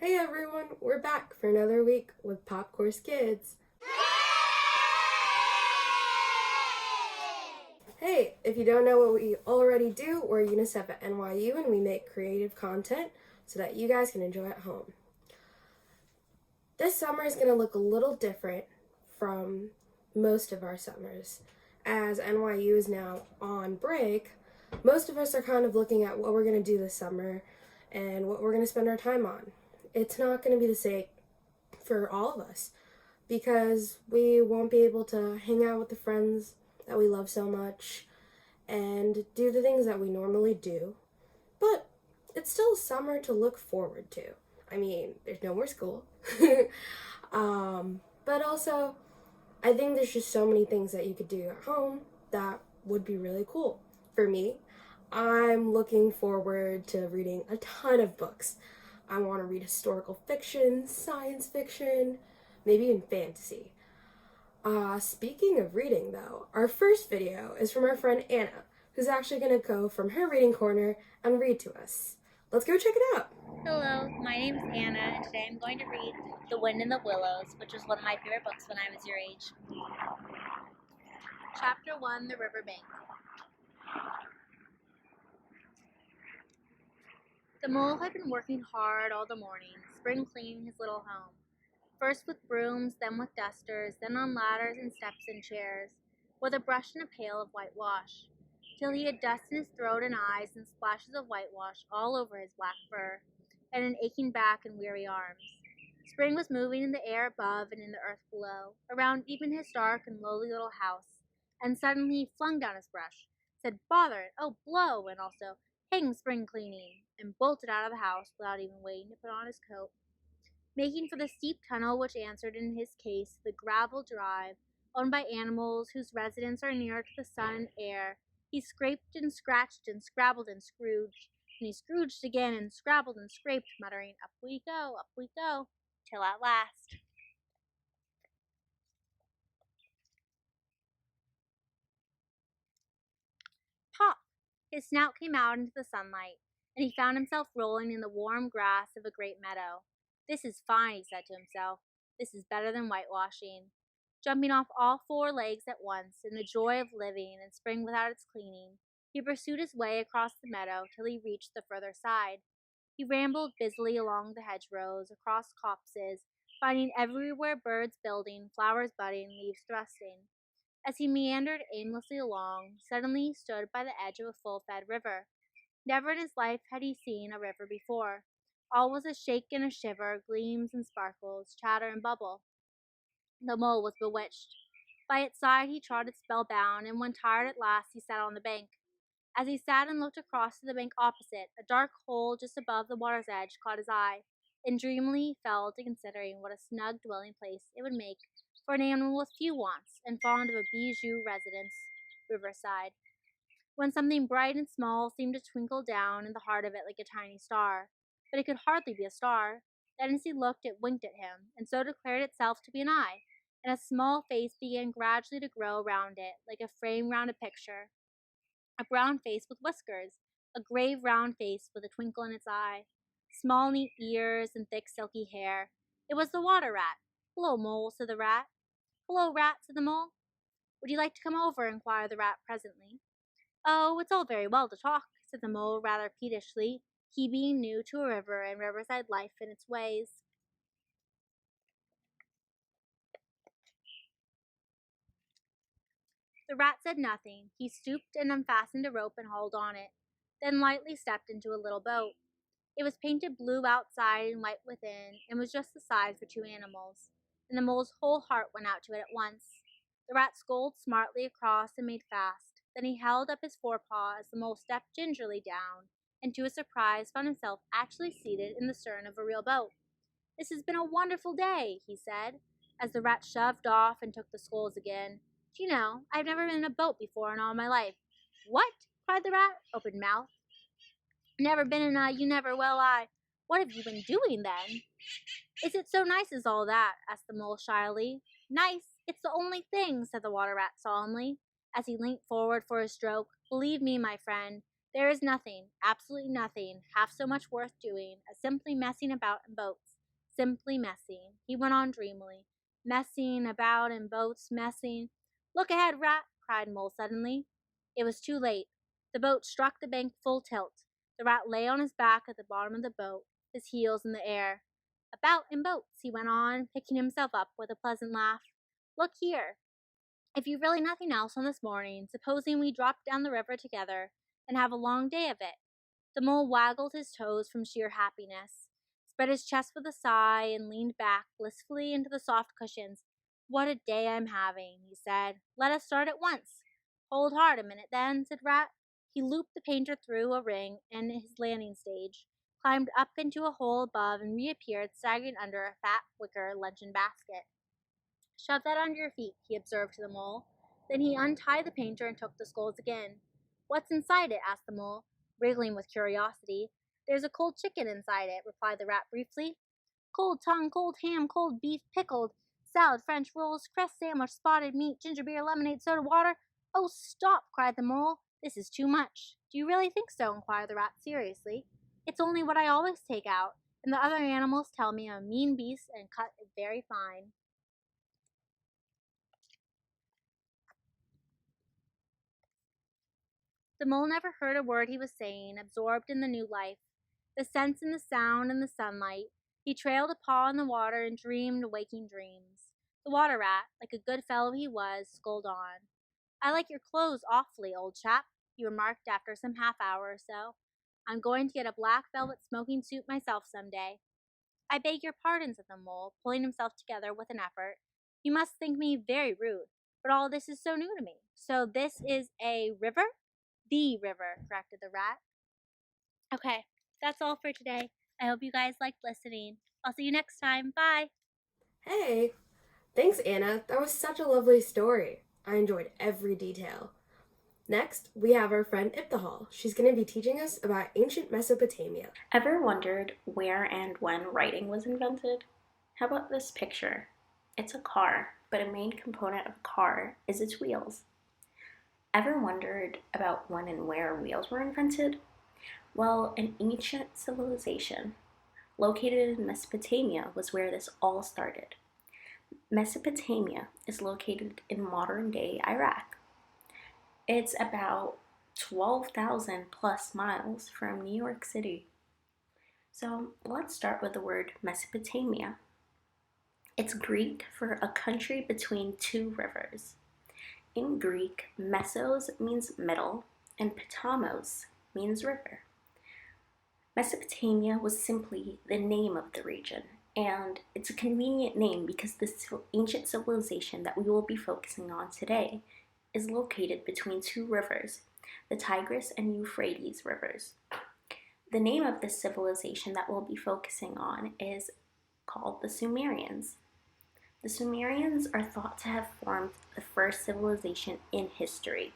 Hey everyone, we're back for another week with Pop Course Kids. Hey, if you don't know what we already do, we're UNICEF at NYU and we make creative content so that you guys can enjoy at home. This summer is going to look a little different from most of our summers. As NYU is now on break, most of us are kind of looking at what we're going to do this summer and what we're going to spend our time on. It's not going to be the same for all of us because we won't be able to hang out with the friends that we love so much and do the things that we normally do. But it's still summer to look forward to. I mean, there's no more school. But also, I think there's just so many things that you could do at home that would be really cool. For me, I'm looking forward to reading a ton of books. I want to read historical fiction, science fiction, maybe even fantasy. Speaking of reading though, our first video is from our friend Anna, who's actually going to go from her reading corner and read to us. Let's go check it out. Hello, my name is Anna, and today I'm going to read The Wind and the Willows, which was one of my favorite books when I was your age. Chapter 1, The Riverbank. The mole had been working hard all the morning, spring cleaning his little home. First with brooms, then with dusters, then on ladders and steps and chairs, with a brush and a pail of whitewash, till he had dust in his throat and eyes and splashes of whitewash all over his black fur, and an aching back and weary arms. Spring was moving in the air above and in the earth below, around even his dark and lowly little house, and suddenly he flung down his brush, said, "Bother it, oh, blow," and also, "Hang spring cleaning," and bolted out of the house without even waiting to put on his coat. Making for the steep tunnel which answered in his case the gravel drive, owned by animals whose residents are nearer to the sun and air, he scraped and scratched and scrabbled and scrooged, and he scrooged again and scrabbled and scraped, muttering, up we go, till at last. Pop! His snout came out into the sunlight, and he found himself rolling in the warm grass of a great meadow. This is fine, he said to himself. This is better than whitewashing. Jumping off all four legs at once, in the joy of living and spring without its cleaning, he pursued his way across the meadow till he reached the further side. He rambled busily along the hedgerows, across copses, finding everywhere birds building, flowers budding, leaves thrusting. As he meandered aimlessly along, suddenly he stood by the edge of a full-fed river. Never in his life had he seen a river before. All was a shake and a shiver, gleams and sparkles, chatter and bubble. The mole was bewitched. By its side he trotted spellbound, and when tired at last he sat on the bank. As he sat and looked across to the bank opposite, a dark hole just above the water's edge caught his eye, and dreamily he fell to considering what a snug dwelling place it would make for an animal with few wants and fond of a bijou residence riverside, when something bright and small seemed to twinkle down in the heart of it like a tiny star. But it could hardly be a star. Then as he looked, it winked at him, and so declared itself to be an eye, and a small face began gradually to grow round it, like a frame round a picture. A brown face with whiskers, a grave round face with a twinkle in its eye, small neat ears and thick silky hair. It was the water rat. "Hello, mole," said the rat. "Hello, rat," said the mole. "Would you like to come over?" inquired the rat presently. "Oh, it's all very well to talk," said the mole rather pettishly, he being new to a river and riverside life and its ways. The rat said nothing. He stooped and unfastened a rope and hauled on it, then lightly stepped into a little boat. It was painted blue outside and white within, and was just the size for two animals, and the mole's whole heart went out to it at once. The rat sculled smartly across and made fast. Then he held up his forepaw as the mole stepped gingerly down, and to his surprise found himself actually seated in the stern of a real boat. "This has been a wonderful day," he said, as the rat shoved off and took the sculls again. "Do you know, I've never been in a boat before in all my life." "What?" cried the rat, open-mouthed. "Never been in a, you never will I. What have you been doing, then?" "Is it so nice as all that?" asked the mole shyly. "Nice? It's the only thing," said the water rat solemnly, as he leant forward for a stroke. "Believe me, my friend, there is nothing, absolutely nothing, half so much worth doing as simply messing about in boats. simply messing. He went on dreamily, messing about in boats, messing. Look ahead, Rat, cried Mole suddenly. It was too late. The boat struck the bank full tilt. The rat lay on his back at the bottom of the boat, his heels in the air. About in boats, he went on, picking himself up with a pleasant laugh. Look here. If you've really nothing else on this morning, supposing we drop down the river together and have a long day of it. The mole waggled his toes from sheer happiness, spread his chest with a sigh, and leaned back blissfully into the soft cushions. What a day I'm having, he said. Let us start at once. Hold hard a minute then, said Rat. He looped the painter through a ring and his landing stage, climbed up into a hole above, and reappeared staggering under a fat wicker luncheon basket. Shove that under your feet, he observed to the mole. Then he untied the painter and took the sculls again. What's inside it? Asked the mole, wriggling with curiosity. There's a cold chicken inside it, replied the rat briefly. Cold tongue, cold ham, cold beef, pickled, salad, French rolls, cress sandwich, spotted meat, ginger beer, lemonade, soda, water. Oh, stop, cried the mole. This is too much. Do you really think so? Inquired the rat seriously. It's only what I always take out, and the other animals tell me I'm a mean beast and cut it very fine. The mole never heard a word he was saying, absorbed in the new life, the sense and the sound and the sunlight. He trailed a paw in the water and dreamed waking dreams. The water rat, like a good fellow he was, sculled on. I like your clothes awfully, old chap, he remarked after some half hour or so. I'm going to get a black velvet smoking suit myself some day. I beg your pardon, said the mole, pulling himself together with an effort. You must think me very rude, but all this is so new to me. So this is a river? The river, corrected the rat. Okay, that's all for today. I hope you guys liked listening. I'll see you next time. Bye. Hey, thanks, Anna. That was such a lovely story. I enjoyed every detail. Next, we have our friend Ibtihal. She's going to be teaching us about ancient Mesopotamia. Ever wondered where and when writing was invented? How about this picture? It's a car, but a main component of a car is its wheels. Ever wondered about when and where wheels were invented? Well, an ancient civilization located in Mesopotamia was where this all started. Mesopotamia is located in modern-day Iraq. It's about 12,000 plus miles from New York City. So let's start with the word Mesopotamia. It's Greek for a country between two rivers. In Greek, mesos means middle and potamos means river. Mesopotamia was simply the name of the region, and it's a convenient name because this ancient civilization that we will be focusing on today is located between two rivers, the Tigris and Euphrates rivers. The name of this civilization that we'll be focusing on is called the Sumerians. The Sumerians are thought to have formed the first civilization in history.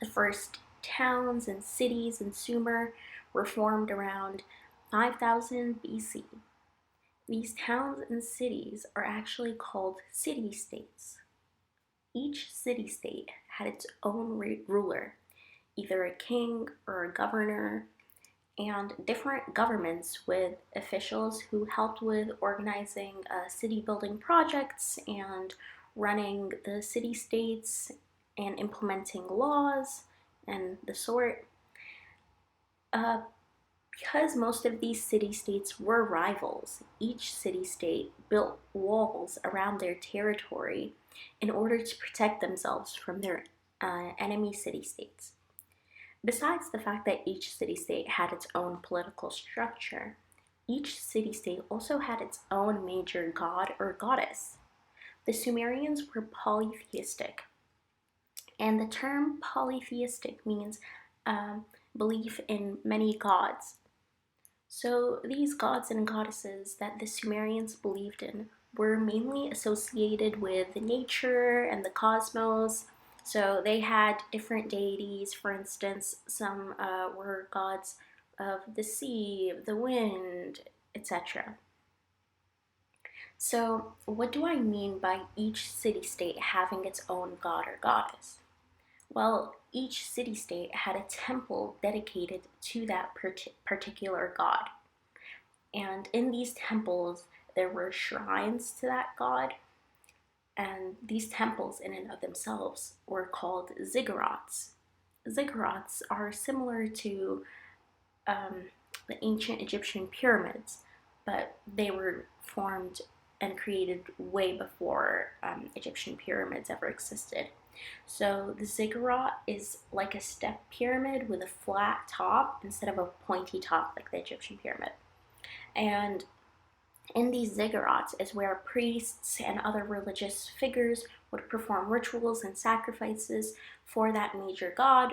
The first towns and cities in Sumer were formed around 5000 BC. These towns and cities are actually called city-states. Each city-state had its own ruler, either a king or a governor, and different governments with officials who helped with organizing city building projects and running the city-states and implementing laws and the sort. Because most of these city-states were rivals, each city-state built walls around their territory in order to protect themselves from their enemy city-states. Besides the fact that each city-state had its own political structure, each city-state also had its own major god or goddess. The Sumerians were polytheistic, and the term polytheistic means belief in many gods. So these gods and goddesses that the Sumerians believed in were mainly associated with nature and the cosmos. So they had different deities. For instance, some were gods of the sea, the wind, etc. So what do I mean by each city-state having its own god or goddess? Well, each city-state had a temple dedicated to that particular god. And in these temples, there were shrines to that god. And these temples, in and of themselves, were called ziggurats. Ziggurats are similar to the ancient Egyptian pyramids, but they were formed and created way before Egyptian pyramids ever existed. So the ziggurat is like a step pyramid with a flat top instead of a pointy top like the Egyptian pyramid. And in these ziggurats is where priests and other religious figures would perform rituals and sacrifices for that major god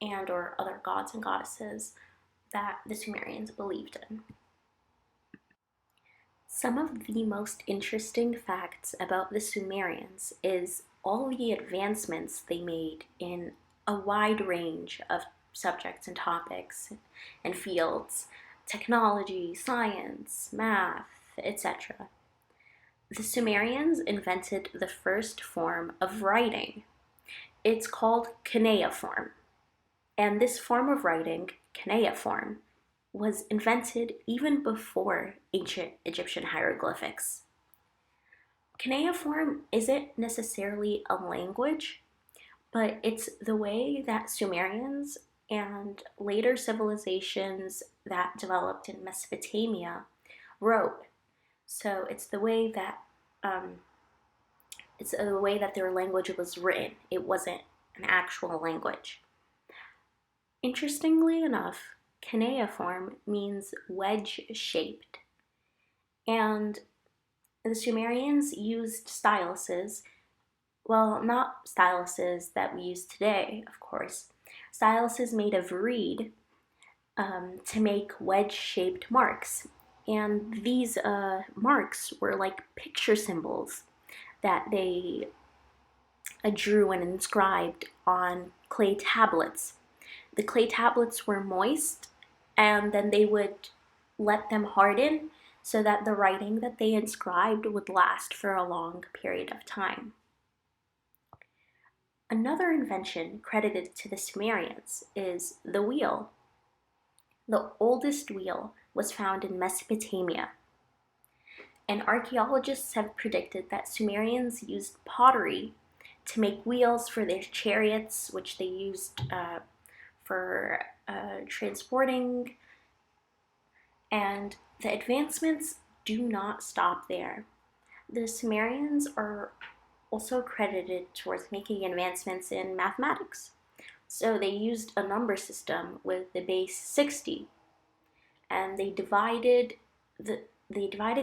and or other gods and goddesses that the Sumerians believed in. Some of the most interesting facts about the Sumerians is all the advancements they made in a wide range of subjects and topics and fields: technology, science, math, etc. The Sumerians invented the first form of writing. It's called cuneiform. And this form of writing, cuneiform, was invented even before ancient Egyptian hieroglyphics. Cuneiform isn't necessarily a language, but it's the way that Sumerians and later civilizations that developed in Mesopotamia wrote. So it's the way that their language was written. It wasn't an actual language. Interestingly enough, cuneiform means wedge-shaped, and the Sumerians used styluses. Well, not styluses that we use today, of course. Styluses made of reed to make wedge-shaped marks. And these marks were like picture symbols that they drew and inscribed on clay tablets. The clay tablets were moist, and then they would let them harden so that the writing that they inscribed would last for a long period of time. Another invention credited to the Sumerians is the wheel. The oldest wheel was found in Mesopotamia, and archaeologists have predicted that Sumerians used pottery to make wheels for their chariots, which they used for transporting. And the advancements do not stop there. The Sumerians are also credited towards making advancements in mathematics. So they used a number system with the base 60, and they divided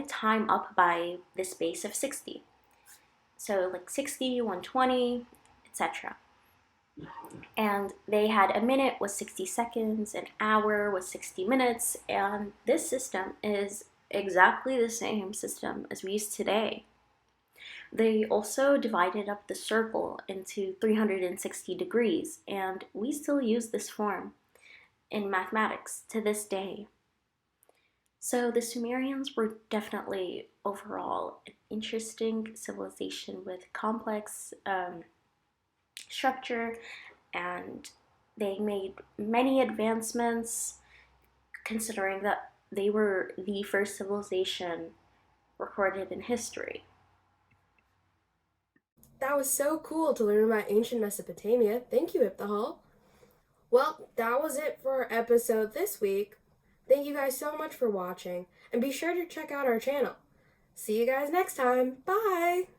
time up by this base of 60. So like 60, 120, etc. And they had a minute was 60 seconds, an hour was 60 minutes, and this system is exactly the same system as we use today. They also divided up the circle into 360 degrees, and we still use this form in mathematics to this day. So the Sumerians were definitely overall an interesting civilization with complex structure, and they made many advancements considering that they were the first civilization recorded in history. That was so cool to learn about ancient Mesopotamia. Thank you, Ibtihal. Well, that was it for our episode this week. Thank you guys so much for watching, and be sure to check out our channel. See you guys next time. Bye!